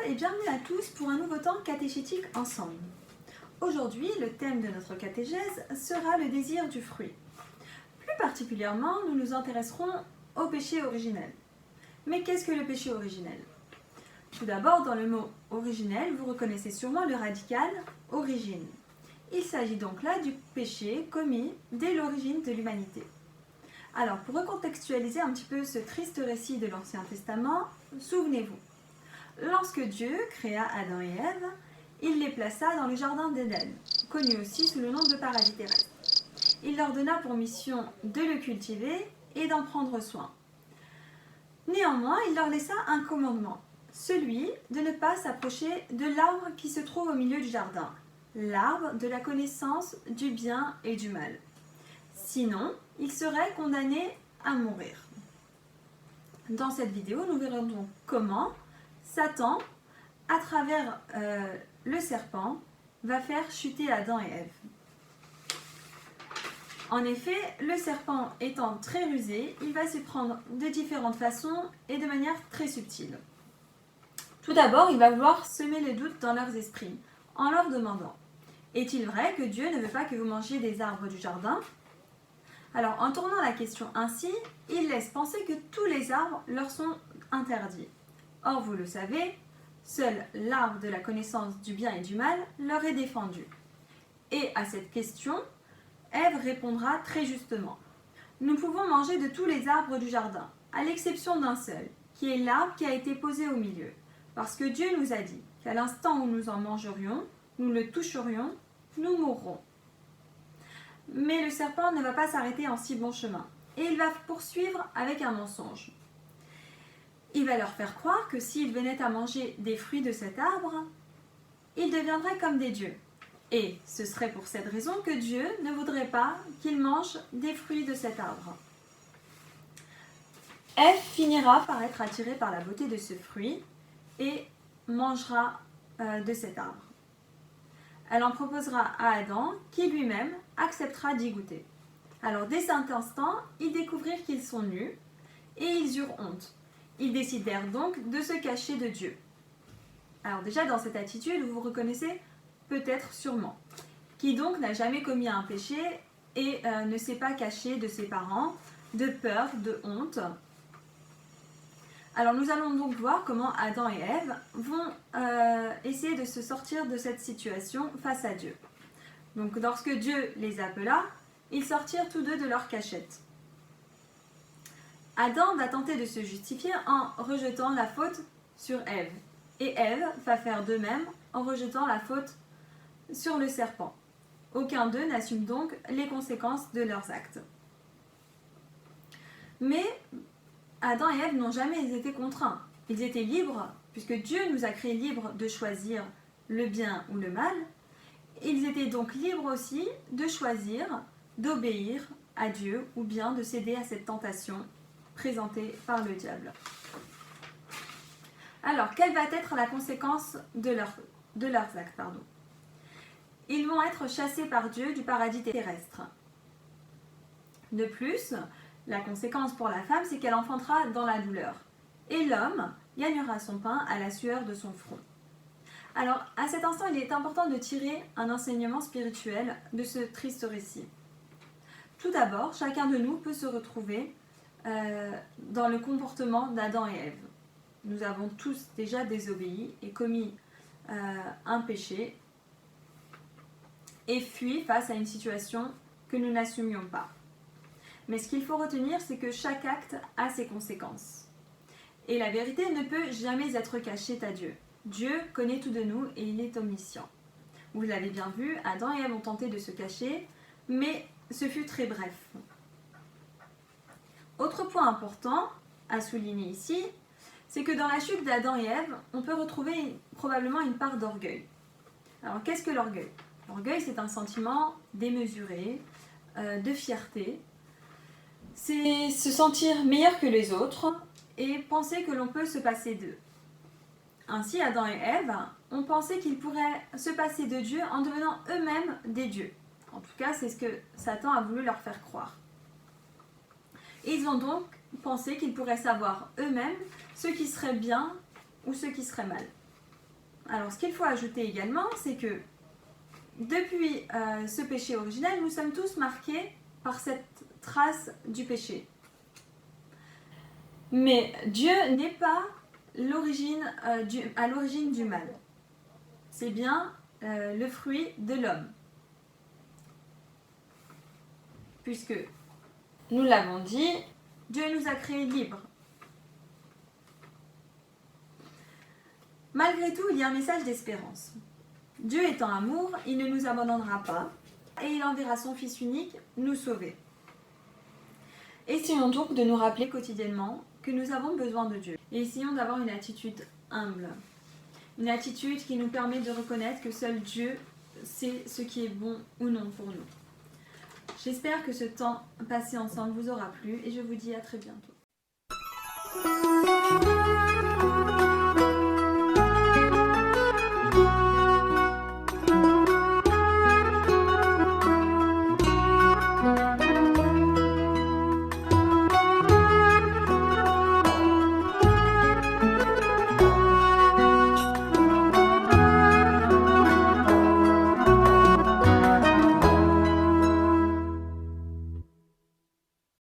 et bienvenue à tous pour un nouveau temps catéchétique ensemble. Aujourd'hui, le thème de notre catéchèse sera le désir du fruit. Plus particulièrement, nous nous intéresserons au péché originel. Mais qu'est-ce que le péché originel? Tout d'abord, dans le mot originel, vous reconnaissez sûrement le radical origine. Il s'agit donc là du péché commis dès l'origine de l'humanité. Alors, pour recontextualiser un petit peu ce triste récit de l'Ancien Testament, souvenez-vous. Lorsque Dieu créa Adam et Ève, il les plaça dans le jardin d'Éden, connu aussi sous le nom de paradis terrestre. Il leur donna pour mission de le cultiver et d'en prendre soin. Néanmoins, il leur laissa un commandement, celui de ne pas s'approcher de l'arbre qui se trouve au milieu du jardin, l'arbre de la connaissance du bien et du mal. Sinon, ils seraient condamnés à mourir. Dans cette vidéo, nous verrons donc comment Satan, à travers le serpent, va faire chuter Adam et Ève. En effet, le serpent étant très rusé, il va s'y prendre de différentes façons et de manière très subtile. Tout d'abord, il va vouloir semer le doute dans leurs esprits, en leur demandant « Est-il vrai que Dieu ne veut pas que vous mangiez des arbres du jardin ?» Alors, en tournant la question ainsi, il laisse penser que tous les arbres leur sont interdits. Or, vous le savez, seul l'arbre de la connaissance du bien et du mal leur est défendu. Et à cette question, Ève répondra très justement. Nous pouvons manger de tous les arbres du jardin, à l'exception d'un seul, qui est l'arbre qui a été posé au milieu. Parce que Dieu nous a dit qu'à l'instant où nous en mangerions, nous le toucherions, nous mourrons. Mais le serpent ne va pas s'arrêter en si bon chemin, et il va poursuivre avec un mensonge. Il va leur faire croire que s'ils venaient à manger des fruits de cet arbre, ils deviendraient comme des dieux. Et ce serait pour cette raison que Dieu ne voudrait pas qu'ils mangent des fruits de cet arbre. Ève finira par être attirée par la beauté de ce fruit et mangera de cet arbre. Elle en proposera à Adam qui lui-même acceptera d'y goûter. Alors dès cet instant, ils découvrirent qu'ils sont nus et ils eurent honte. Ils décidèrent donc de se cacher de Dieu. Alors déjà dans cette attitude, vous vous reconnaissez peut-être sûrement. Qui donc n'a jamais commis un péché et ne s'est pas caché de ses parents, de peur, de honte. Alors nous allons donc voir comment Adam et Ève vont essayer de se sortir de cette situation face à Dieu. Donc lorsque Dieu les appela, ils sortirent tous deux de leur cachette. Adam va tenter de se justifier en rejetant la faute sur Ève. Et Ève va faire de même en rejetant la faute sur le serpent. Aucun d'eux n'assume donc les conséquences de leurs actes. Mais Adam et Ève n'ont jamais été contraints. Ils étaient libres, puisque Dieu nous a créés libres de choisir le bien ou le mal. Ils étaient donc libres aussi de choisir, d'obéir à Dieu ou bien de céder à cette tentation présentée par le diable. Alors, quelle va être la conséquence de leurs actes, Ils vont être chassés par Dieu du paradis terrestre. De plus, la conséquence pour la femme, c'est qu'elle enfantera dans la douleur. Et l'homme gagnera son pain à la sueur de son front. Alors, à cet instant, il est important de tirer un enseignement spirituel de ce triste récit. Tout d'abord, chacun de nous peut se retrouver dans le comportement d'Adam et Ève. Nous avons tous déjà désobéi et commis un péché et fui face à une situation que nous n'assumions pas. Mais ce qu'il faut retenir, c'est que chaque acte a ses conséquences. Et la vérité ne peut jamais être cachée à Dieu. Dieu connaît tout de nous et il est omniscient. Vous l'avez bien vu, Adam et Ève ont tenté de se cacher, mais ce fut très bref. Autre point important à souligner ici, c'est que dans la chute d'Adam et Ève, on peut retrouver probablement une part d'orgueil. Alors qu'est-ce que l'orgueil? L'orgueil, c'est un sentiment démesuré, de fierté. C'est se sentir meilleur que les autres et penser que l'on peut se passer d'eux. Ainsi, Adam et Ève ont pensé qu'ils pourraient se passer de Dieu en devenant eux-mêmes des dieux. En tout cas, c'est ce que Satan a voulu leur faire croire. Et ils ont donc pensé qu'ils pourraient savoir eux-mêmes ce qui serait bien ou ce qui serait mal. Alors ce qu'il faut ajouter également, c'est que depuis ce péché originel, nous sommes tous marqués par cette trace du péché. Mais Dieu n'est pas à l'origine du mal. C'est bien le fruit de l'homme. Puisque, nous l'avons dit, Dieu nous a créés libres. Malgré tout, il y a un message d'espérance. Dieu étant amour, il ne nous abandonnera pas et il enverra son Fils unique nous sauver. Essayons donc de nous rappeler quotidiennement que nous avons besoin de Dieu. Et essayons d'avoir une attitude humble. Une attitude qui nous permet de reconnaître que seul Dieu sait ce qui est bon ou non pour nous. J'espère que ce temps passé ensemble vous aura plu et je vous dis à très bientôt.